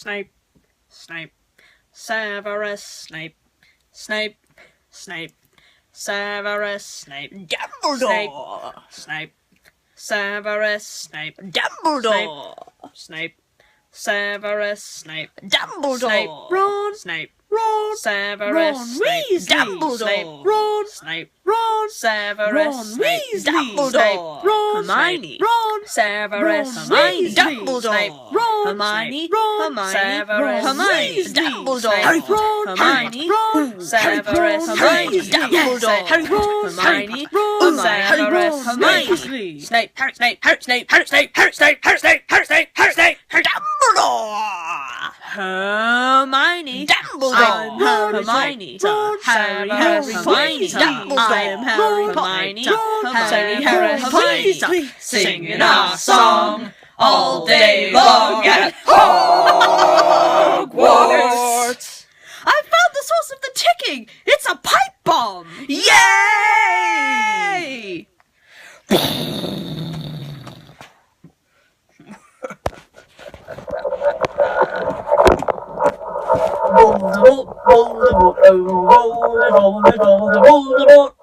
Snape, Snape, Severus Snape, Snape, Snape, Severus Snape, Dumbledore! Snape, Severus Snape, Dumbledore! Snape, Severus Snape, Dumbledore! Snape, Ron! Snape, Ron! Severus Ron Snape, Weasley! Dumbledore, Snape, Ron! Snape, Ron! Severus Ron Snape, Weasley! Dumbledore, Ron! Hermione, Ron! Severus Ron Hermione, Weasley! Dumbledore, Ron! Hermione, Ron! Severus Hermione! Weasley, Dumbledore! Harry Ron! Hermione, Ron! Severus Hermione! Hermione, Dumbledore! Harry Ron! Hermione, Ron! Severus Hermione, Weasley! Snape, Harry Snape, Harry Snape, Harry Snape, Harry Snape, Harry Snape, Harry Snape, Harry Snape, Harry Dumbledore! Hermione, Dumbledore! Hermione, Harry, Hermione, I'm Harry Hermione, Hermione, Hermione, singing our song all day long at Hogwarts. I found the source of the ticking! It's a pipe bomb! Yay! Voldemort, Voldemort, oh, Voldemort, Voldemort, Voldemort.